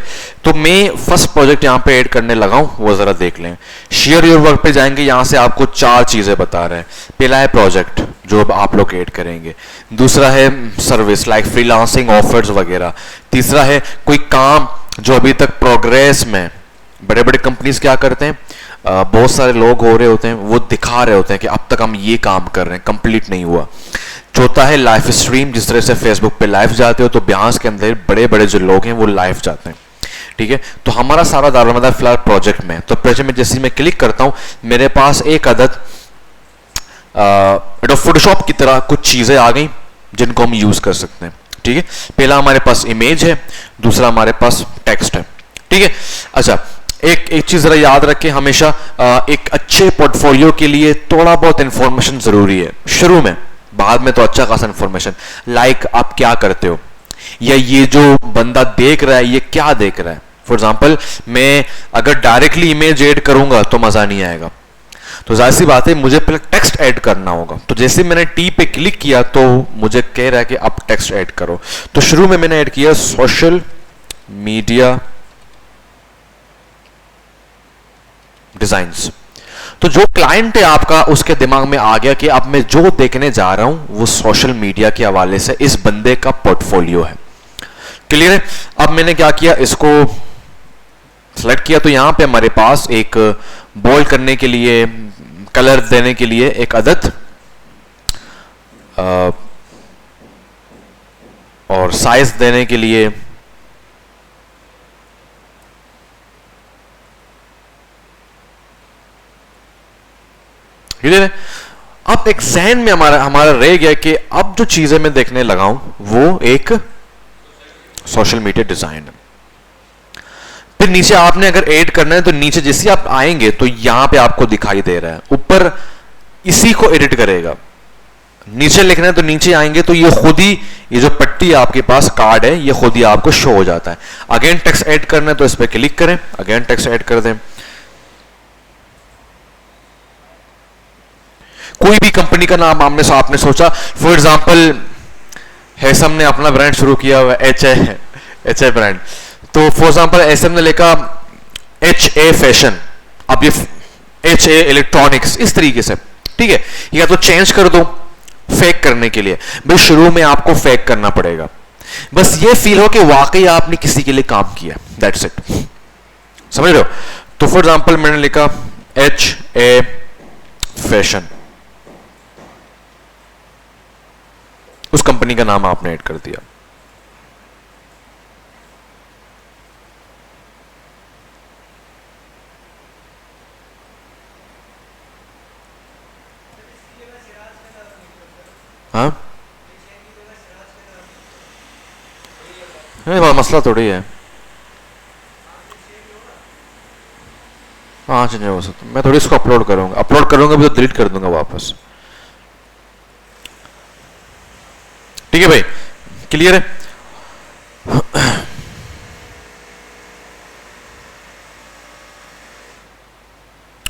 तो मैं फर्स्ट प्रोजेक्ट यहां पे ऐड करने लगा हूं, वो जरा देख लें। शेयर योर वर्क पे जाएंगे, यहां से आपको 4 चीजें बता रहे हैं। पहला है प्रोजेक्ट जो आप लोग ऐड करेंगे, दूसरा है सर्विस लाइक फ्रीलांसिंग ऑफर्स वगैरह, तीसरा है कोई काम जो अभी तक प्रोग्रेस में। बड़े बड़े कंपनीज क्या करते हैं, बहुत सारे लोग हो रहे होते हैं, वो दिखा रहे होते हैं कि अब तक हम ये काम कर रहे हैं, कंप्लीट नहीं हुआ। चौथा है लाइव स्ट्रीम, जिस तरह से फेसबुक पे लाइव जाते हो तो बिहास के अंदर बड़े बड़े जो लोग हैं वो लाइव जाते हैं। ठीक है, तो हमारा सारा दारोमदार फिलहाल प्रोजेक्ट में। तो प्रोजेक्ट में जैसे मैं क्लिक करता हूं, मेरे पास एक अदद फोटोशॉप की तरह कुछ चीजें आ गई जिनको हम यूज कर सकते हैं। ठीक है, पहला हमारे पास इमेज है, दूसरा हमारे पास टेक्स्ट है। ठीक है, अच्छा एक चीज जरा याद रखें हमेशा, एक अच्छे पोर्टफोलियो के लिए थोड़ा बहुत इंफॉर्मेशन जरूरी है शुरू में, बाद में तो अच्छा खासा इंफॉर्मेशन, लाइक आप क्या करते हो, या ये जो बंदा देख रहा है ये क्या देख रहा है। फॉर एग्जाम्पल मैं अगर डायरेक्टली इमेज ऐड करूंगा तो मजा नहीं आएगा, तो जाहिर सी बात है मुझे पहले टेक्स्ट ऐड करना होगा। तो जैसे मैंने टी पे क्लिक किया तो मुझे कह रहा है कि अब टेक्स्ट ऐड करो। तो शुरू में मैंने ऐड किया सोशल मीडिया डिजाइन्स। तो जो क्लाइंट है आपका उसके दिमाग में आ गया कि अब मैं जो देखने जा रहा हूं वो सोशल मीडिया के हवाले से इस बंदे का पोर्टफोलियो है। क्लियर है? अब मैंने क्या किया, इसको सेलेक्ट किया, तो यहां पे हमारे पास एक बोल्ड करने के लिए, कलर देने के लिए एक अदद और साइज देने के लिए क्लियर है? अब एक जहन में हमारा रह गया कि अब जो चीजें मैं देखने लगा हूं वो एक सोशल मीडिया डिजाइन है। फिर नीचे आपने अगर ऐड करना है तो नीचे जैसे आप आएंगे तो यहां पे आपको दिखाई दे रहा है, ऊपर इसी को एडिट करेगा, नीचे लिखना है तो नीचे आएंगे तो ये खुद ही, ये जो पट्टी आपके पास कार्ड है ये खुद ही आपको शो हो जाता है। अगेन टेक्स्ट ऐड करना है तो इस पर क्लिक करें, अगेन टेक्स्ट ऐड कर दें। कोई भी कंपनी का नाम आपने सोचा, फॉर एग्जांपल हैसम ने अपना ब्रांड शुरू किया हुआ एच ए ब्रांड, तो फॉर एग्जांपल हैसम ने लिखा एच ए फैशन, अब ये एच ए इलेक्ट्रॉनिक्स, इस तरीके से, ठीक है। या तो चेंज कर दो फेक करने के लिए, भाई शुरू में आपको फेक करना पड़ेगा, बस ये फील हो कि वाकई आपने किसी के लिए काम किया, दैट्स इट, समझ रहे हो। तो फॉर एग्जांपल मैंने लिखा एच ए फैशन, उस कंपनी का नाम आपने ऐड कर दिया। हाँ, मसला थोड़ी है। हाँ चेंज हो सकता, मैं थोड़ी इसको अपलोड करूंगा भी तो डिलीट कर दूंगा वापस। ठीक है भाई, क्लियर है।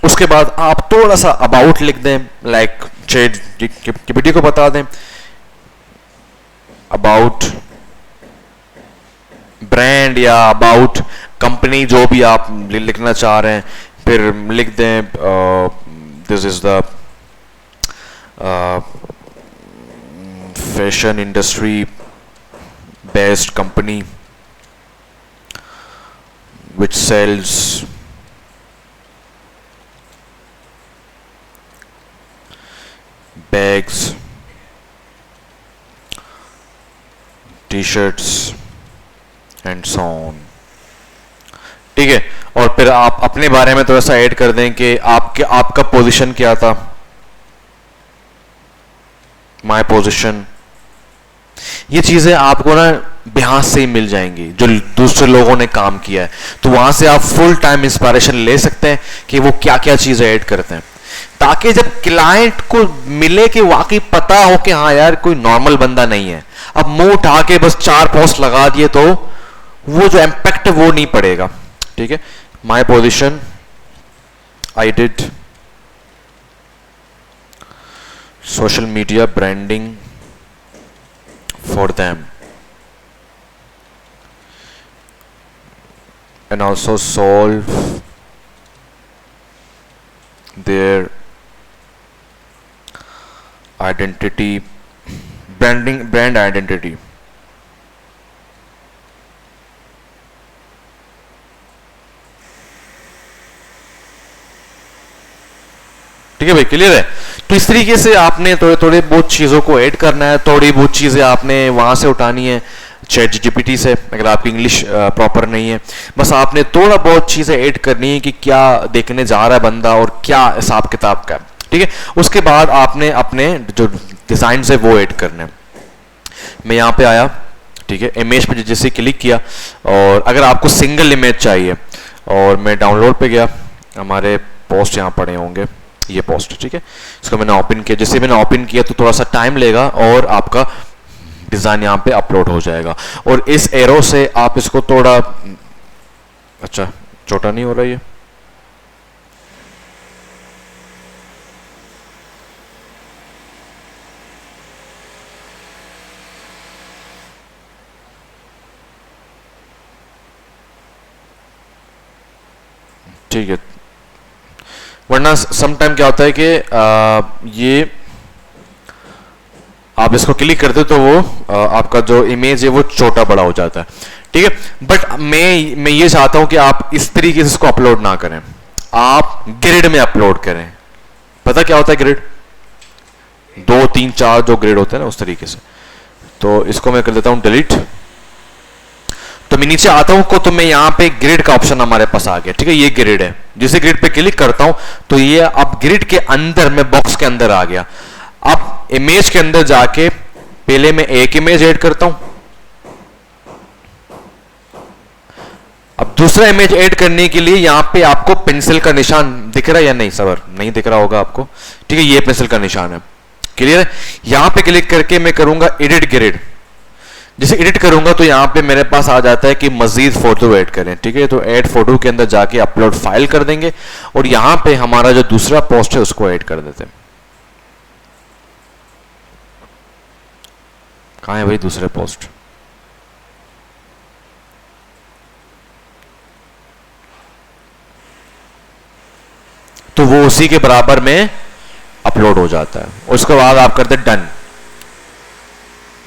उसके बाद आप थोड़ा सा अबाउट लिख दें, लाइक चैट जीपीटी को बता दें अबाउट ब्रांड या अबाउट कंपनी, जो भी आप लिखना चाह रहे हैं, फिर लिख दें this is the fashion industry based company which sells bags, t-shirts and so on। ठीक है, और फिर आप अपने बारे में थोड़ा सा ऐड कर दें कि आपका पोजीशन क्या था, माय पोजीशन। ये चीजें आपको ना बिहार से ही मिल जाएंगी जो दूसरे लोगों ने काम किया है, तो वहां से आप फुल टाइम इंस्पिरेशन ले सकते हैं कि वो क्या क्या चीजें ऐड करते हैं, ताकि जब क्लाइंट को मिले कि वाकई पता हो कि हाँ यार कोई नॉर्मल बंदा नहीं है। अब मुंह उठा के बस 4 पोस्ट लगा दिए तो वो जो इम्पैक्ट है वो नहीं पड़ेगा। ठीक है, my position, I did social media branding for them and also solve their identity, brand identity। ठीक है भाई, क्लियर है। तो इस तरीके से आपने थोड़े बहुत चीज़ों को ऐड करना है, थोड़ी बहुत चीज़ें आपने वहाँ से उठानी है चैट जीपीटी से, अगर आपकी इंग्लिश प्रॉपर नहीं है। बस आपने थोड़ा बहुत चीज़ें ऐड करनी है कि क्या देखने जा रहा है बंदा और क्या हिसाब किताब का है। ठीक है, उसके बाद आपने अपने जो डिज़ाइन है वो ऐड करने हैं। मैं यहाँ पे आया, ठीक है, इमेज पे जैसे क्लिक किया, और अगर आपको सिंगल इमेज चाहिए, और मैं डाउनलोड पे गया, हमारे पोस्ट यहाँ पड़े होंगे, ये पोस्ट, ठीक है, इसको मैंने ओपन किया। जैसे मैंने ओपन किया तो थोड़ा सा टाइम लेगा और आपका डिज़ाइन यहाँ पे अपलोड हो जाएगा। और इस एरो से आप इसको थोड़ा, अच्छा छोटा नहीं हो रहा ये, ठीक है, वरना समटाइम क्या होता है कि ये आप इसको क्लिक करते तो वो आपका जो इमेज है वो छोटा बड़ा हो जाता है। ठीक है, बट मैं ये चाहता हूं कि आप इस तरीके से इसको अपलोड ना करें, आप ग्रिड में अपलोड करें। पता क्या होता है ग्रिड? 2 3 4 जो ग्रिड होते हैं ना, उस तरीके से। तो इसको मैं कर देता हूं डिलीट। तो मैं नीचे आता हूं तो मैं यहाँ पे ग्रिड का ऑप्शन हमारे पास आ गया। ठीक है, ये ग्रिड है, जिसे ग्रिड पे क्लिक करता हूं तो ये अब ग्रिड के अंदर, मैं बॉक्स के अंदर आ गया। अब इमेज के अंदर जाके पहले मैं एक इमेज ऐड करता हूं, अब दूसरा इमेज ऐड करने के लिए यहां पे आपको पेंसिल का निशान दिख रहा है या नहीं? सबर नहीं दिख रहा होगा आपको। ठीक है, ये पेंसिल का निशान है, क्लियर है? यहां पे क्लिक करके मैं करूंगा एडिट ग्रिड। जैसे एडिट करूंगा तो यहां पे मेरे पास आ जाता है कि मजीद फोटो ऐड करें। ठीक है, तो ऐड फोटो के अंदर जाके अपलोड फाइल कर देंगे और यहां पे हमारा जो दूसरा पोस्ट है उसको ऐड कर देते हैं। कहां है भाई दूसरे पोस्ट? तो वो उसी के बराबर में अपलोड हो जाता है। उसके बाद आप करते डन।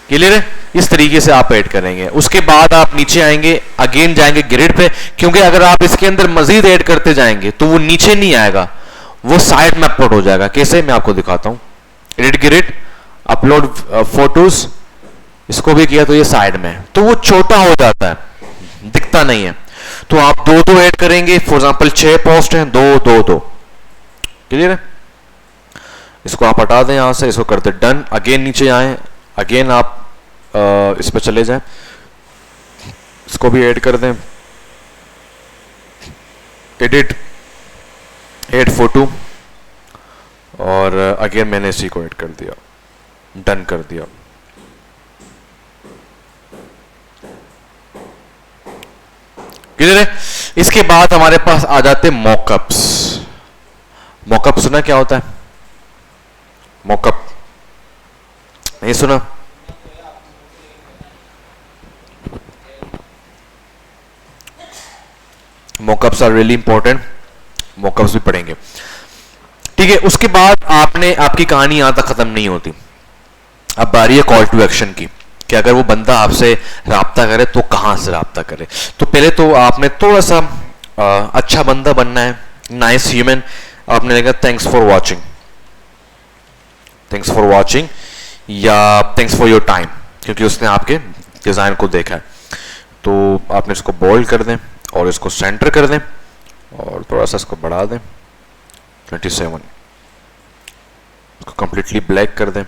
क्लियर है? इस तरीके से आप ऐड करेंगे। उसके बाद आप नीचे आएंगे, अगेन जाएंगे ग्रिड पे, क्योंकि अगर आप इसके अंदर मजीद ऐड करते जाएंगे तो वो नीचे नहीं आएगा, वो साइड में अपलोड हो जाएगा। कैसे? मैं आपको दिखाता हूं। एडिट ग्रिड, अपलोड फोटोज, इसको भी किया तो ये साइड में, तो वो छोटा हो जाता है, दिखता नहीं है। तो आप दो दो ऐड करेंगे। फॉर एग्जाम्पल 6 पोस्ट हैं, दो दो दो। क्लियर है? इसको आप हटा दें यहां से, इसको करते डन। अगेन नीचे आए, अगेन आप इस पर चले जाएं, इसको भी ऐड कर दें। एडिट, ऐड फोटो, और अगेन मैंने इसी को ऐड कर दिया, डन कर दिया। क्लियर है? इसके बाद हमारे पास आ जाते मॉकअप्स। मॉकअप सुना क्या होता है? मॉकअप नहीं सुना? Mockups are really important, mockups भी पढ़ेंगे। ठीक है, उसके बाद आपकी कहानी यहां तक खत्म नहीं होती। अब बारी है कॉल टू एक्शन की, कि अगर वो बंदा आपसे राब्ता करे तो कहां से राब्ता करे। तो पहले तो आपने थोड़ा सा अच्छा बंदा बनना है, नाइस ह्यूमन। आपने लिखा thanks for watching, thanks for watching, या थैंक्स फॉर योर टाइम, क्योंकि उसने आपके डिजाइन को देखा है। तो आपने इसको बोल्ड कर दें और इसको सेंटर कर दें और थोड़ा सा इसको बढ़ा दें 27, इसको कंप्लीटली ब्लैक कर दें।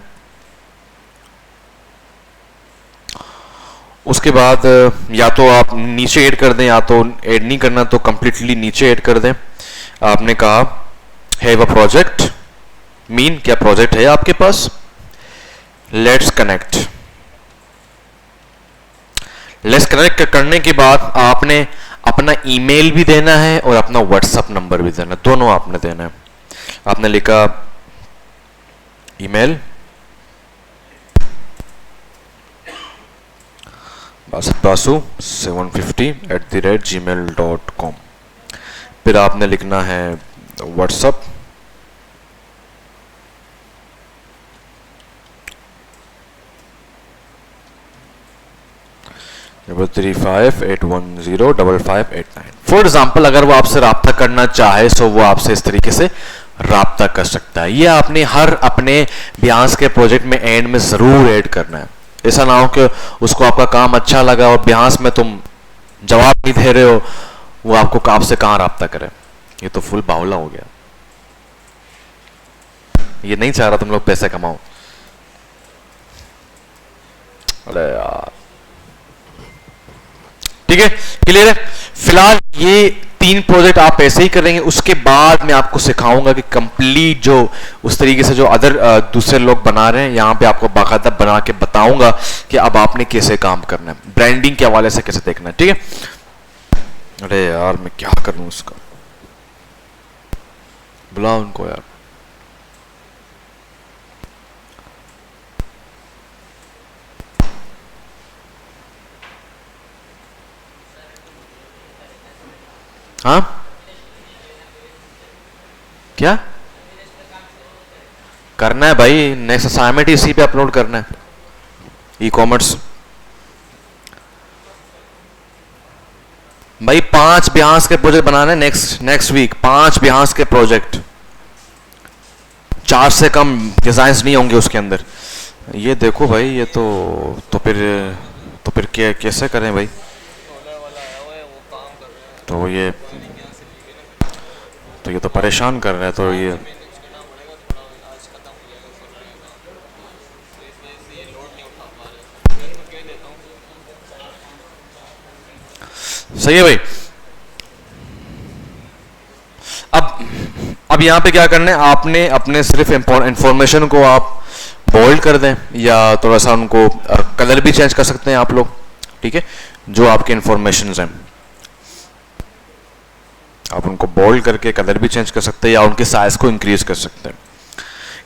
उसके बाद या तो आप नीचे ऐड कर दें, या तो ऐड नहीं करना तो कंप्लीटली नीचे ऐड कर दें। आपने कहा हैव अ प्रोजेक्ट, मीन क्या प्रोजेक्ट है आपके पास? Let's connect. लेट्स कनेक्ट करने के बाद आपने अपना ईमेल भी देना है और अपना व्हाट्सएप नंबर भी देना है, दोनों आपने देना है। आपने लिखा ईमेल basu750@gmail.com, फिर आपने लिखना है व्हाट्सएप, $358105589। फॉर एग्जाम्पल अगर वो आपसे राब्ता करना चाहे तो वो आपसे इस तरीके से राब्ता कर सकता है। ये आपने हर अपने ब्यास के प्रोजेक्ट में एंड में जरूर ऐड करना है। ऐसा ना हो कि उसको आपका काम अच्छा लगा और ब्यास में तुम जवाब नहीं दे रहे हो, वो आपको आपसे कहां राब्ता करे। ये तो फुल बावला हो गया। ये नहीं चाह रहा तुम लोग पैसे कमाओ। अरे यार, ठीक है, क्लियर है? फिलहाल ये 3 प्रोजेक्ट आप ऐसे ही करेंगे। उसके बाद मैं आपको सिखाऊंगा कि कंप्लीट जो उस तरीके से जो अदर दूसरे लोग बना रहे हैं, यहां पे आपको बाकायदा बना के बताऊंगा कि अब आपने कैसे काम करना है, ब्रांडिंग के हवाले से कैसे देखना है। ठीक है? अरे यार मैं क्या करूं उसका, बुलाओ उनको यार। हाँ क्या करना है भाई? नेक्स्ट असाइनमेंट इसी पे अपलोड करना है, ई कॉमर्स। भाई 5 बिहास के प्रोजेक्ट बनाना है नेक्स्ट वीक। 5 बिहास के प्रोजेक्ट, 4 से कम डिजाइन्स नहीं होंगे उसके अंदर। ये देखो भाई, ये तो फिर क्या कैसे करें भाई? तो ये तो परेशान कर रहा है। तो ये सही है भाई। अब यहां पे क्या करना है, आपने अपने सिर्फ इंफॉर्मेशन को आप बोल्ड कर दें या थोड़ा सा उनको कलर भी चेंज कर सकते हैं आप लोग, ठीक है, जो आपके इंफॉर्मेशन हैं आप उनको बोल्ड करके कलर भी चेंज कर सकते हैं या उनके साइज को इंक्रीज कर सकते हैं।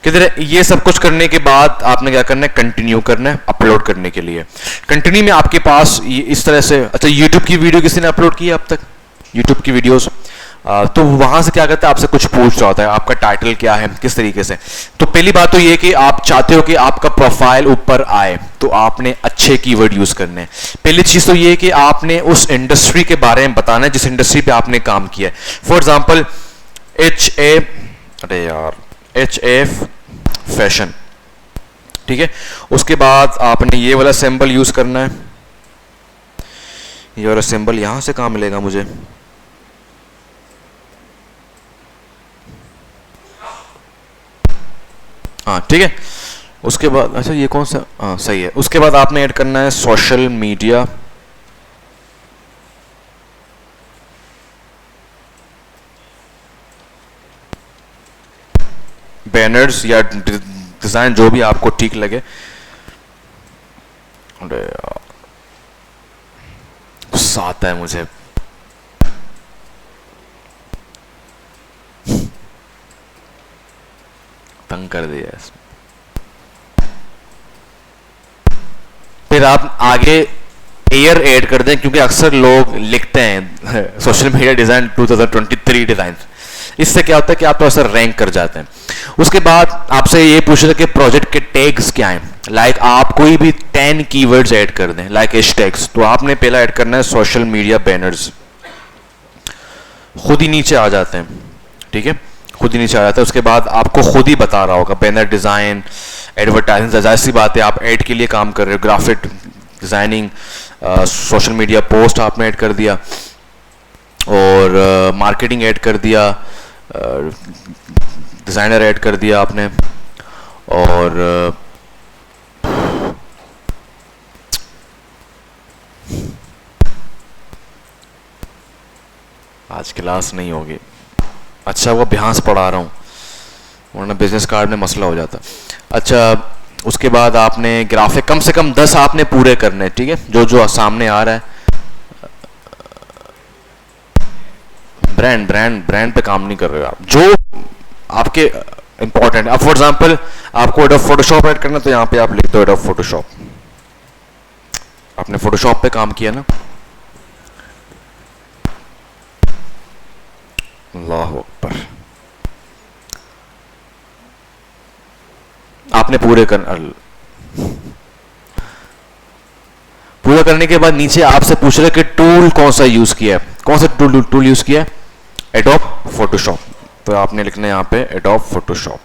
किधर ये सब कुछ करने के बाद आपने क्या करना है, कंटिन्यू करना है अपलोड करने के लिए। कंटिन्यू में आपके पास इस तरह से, अच्छा यूट्यूब की वीडियो किसी ने अपलोड की है अब तक, यूट्यूब की वीडियोस, तो वहां से क्या करता है, आपसे कुछ पूछ रहा होता है, आपका टाइटल क्या है, किस तरीके से। तो पहली बात तो ये कि आप चाहते हो कि आपका प्रोफाइल ऊपर आए, तो आपने अच्छे कीवर्ड यूज करने हैं। पहली चीज तो ये कि आपने उस इंडस्ट्री के बारे में बताना है जिस इंडस्ट्री पे आपने काम किया है। फॉर एग्जाम्पल HF फैशन, ठीक है। उसके बाद आपने ये वाला सिंबल यूज करना है, ये वाला सिंबल यहां से कहां मिलेगा मुझे, हाँ ठीक है। उसके बाद अच्छा ये कौन सा, हाँ सही है। उसके बाद आपने ऐड करना है सोशल मीडिया, बैनर्स या डिजाइन जो भी आपको ठीक लगे। अरे यार गुस्सा आता है मुझे, तंग कर दिया इसमें। फिर आप आगे ईयर ऐड कर दें, क्योंकि अक्सर लोग लिखते हैं सोशल मीडिया डिजाइन 2023 डिजाइन, इससे क्या होता है कि आप थोड़ा सा रैंक कर जाते हैं। उसके बाद आपसे ये पूछ रहे कि प्रोजेक्ट के टैग्स क्या हैं, लाइक आप कोई भी 10 कीवर्ड्स ऐड कर दें लाइक हैशटैग्स, तो आपने पहला ऐड करना है सोशल मीडिया बैनर्स, खुद ही नीचे आ जाते हैं, ठीक है, खुद ही नीचे आ जाता है। उसके बाद आपको खुद ही बता रहा होगा बैनर डिजाइन, एडवर्टाइजिंग, जाहिर सी बात है आप ऐड के लिए काम कर रहे हो, graphic designing, social media post आपने ऐड कर दिया और मार्केटिंग ऐड कर दिया, डिजाइनर ऐड कर दिया आपने, और आज क्लास नहीं होगी, अच्छा वो अभ्यास पढ़ा रहा हूँ वरना बिजनेस कार्ड में मसला हो जाता। अच्छा उसके बाद आपने ग्राफिक कम से कम 10 आपने पूरे करने, ठीक है, जो जो सामने आ रहा है। ब्रांड पे काम नहीं कर रहे हो आप, जो आपके इंपॉर्टेंट। अब फॉर एग्जांपल आपको एडोब फोटोशॉप ऐड करना, तो यहाँ पे आप लिख दो एडोब फोटोशॉप, आपने फोटोशॉप पे काम किया ना, अल्लाह अकबर। आपने पूरा करने के बाद नीचे आपसे पूछ रहे कि टूल कौन सा यूज किया है, कौन सा टूल यूज किया है, एडोब फोटोशॉप, तो आपने लिखना है यहाँ पे एडोब फोटोशॉप।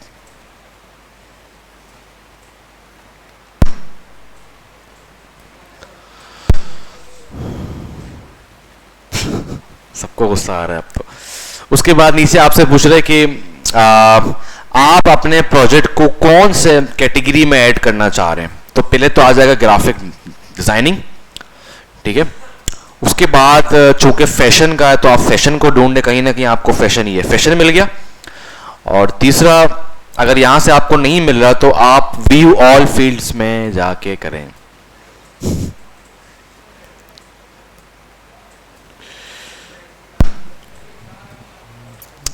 सबको गुस्सा आ रहा है अब तो। उसके बाद नीचे आपसे पूछ रहे कि आप अपने प्रोजेक्ट को कौन से कैटेगरी में ऐड करना चाह रहे हैं, तो पहले तो आ जाएगा ग्राफिक डिजाइनिंग, ठीक है। उसके बाद चूंकि फैशन का है तो आप फैशन को ढूंढने, कहीं ना कहीं आपको फैशन ही है, फैशन मिल गया। और तीसरा अगर यहां से आपको नहीं मिल रहा तो आप व्यू ऑल फील्ड्स में जाके करें।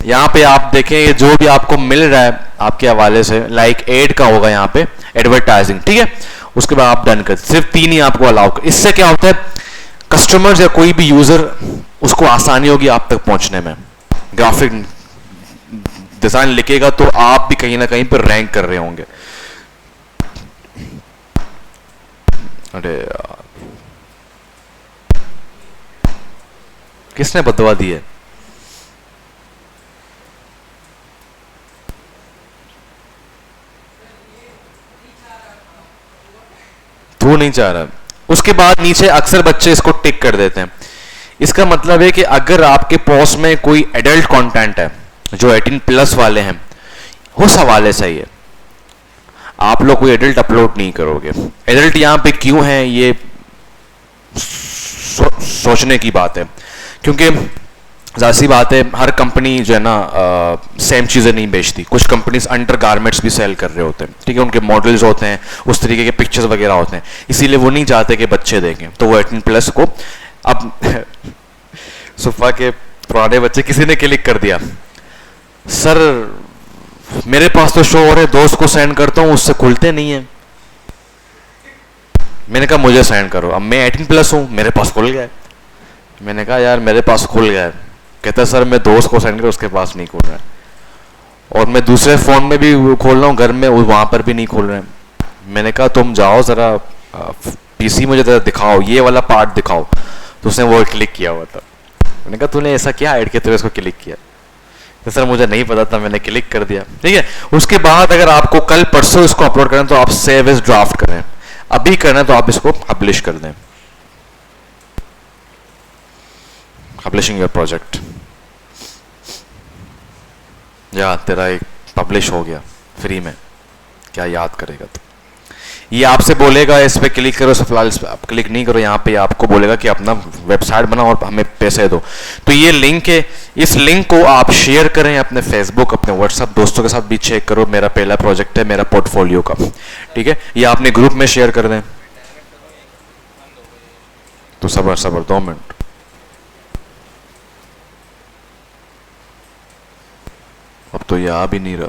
यहाँ पे आप देखें जो भी आपको मिल रहा है आपके हवाले से, लाइक एड का होगा यहाँ पे एडवर्टाइजिंग, ठीक है। उसके बाद आप डन कर, सिर्फ 3 ही आपको अलाउ कर। इससे क्या होता है, कस्टमर्स या कोई भी यूजर उसको आसानी होगी आप तक पहुंचने में। ग्राफिक डिजाइन लिखेगा तो आप भी कहीं ना कहीं पर रैंक कर रहे होंगे। अरे यार किसने बदवा दी है, तू नहीं चाह रहा। उसके बाद नीचे अक्सर बच्चे इसको टिक कर देते हैं, इसका मतलब है कि अगर आपके पोस्ट में कोई एडल्ट कंटेंट है जो 18+ वाले हैं, उस हवाले से ही है, आप लोग कोई एडल्ट अपलोड नहीं करोगे। एडल्ट यहां पे क्यों है ये सोचने की बात है, क्योंकि ज़ाहिर सी बात है हर कंपनी जो है ना सेम चीज़ें नहीं बेचती, कुछ कंपनीज अंडर गारमेंट्स भी सेल कर रहे होते हैं, ठीक है, उनके मॉडल्स होते हैं, उस तरीके के पिक्चर्स वगैरह होते हैं, इसीलिए वो नहीं चाहते कि बच्चे देखें, तो वो 18+ को अब सुफा के पुराने बच्चे किसी ने क्लिक कर दिया, सर मेरे पास तो शो हो रहे, दोस्त को सेंड करता हूँ उससे खुलते नहीं है। मैंने कहा मुझे सेंड करो, अब मैं 18+ हूँ, मेरे पास खुल गया। मैंने कहा यार मेरे पास खुल गया है, कहता सर मैं दोस्त को सेंड कर उसके पास नहीं खुल रहा है, और मैं दूसरे फ़ोन में भी खोल रहा हूँ घर में, वहाँ पर भी नहीं खुल रहे हैं। मैंने कहा तुम जाओ ज़रा पीसी मुझे ज़रा दिखाओ, ये वाला पार्ट दिखाओ, तो उसने वो क्लिक किया हुआ था। मैंने कहा तूने ऐसा क्या ऐड किया, तूने इसको क्लिक किया? तो सर मुझे नहीं पता था, मैंने क्लिक कर दिया, ठीक है। उसके बाद अगर आपको कल परसों इसको अपलोड करें तो आप सेव एज ड्राफ्ट करें, अभी करना तो आप इसको पब्लिश कर दें, पब्लिशिंग योर प्रोजेक्ट, या तेरा एक पब्लिश हो गया फ्री में, क्या याद करेगा? तो ये आपसे बोलेगा इस पे क्लिक करो, फिलहाल आप क्लिक नहीं करो, यहाँ पे आपको बोलेगा कि अपना वेबसाइट बनाओ और हमें पैसे दो। तो ये लिंक है, इस लिंक को आप शेयर करें अपने फेसबुक, अपने व्हाट्सएप दोस्तों के साथ भी चेक करो, मेरा पहला प्रोजेक्ट है मेरा पोर्टफोलियो का, ठीक है, ये आपने ग्रुप में शेयर कर दें। तो सबर 2 मिनट, अब तो ये आ भी नहीं रहा।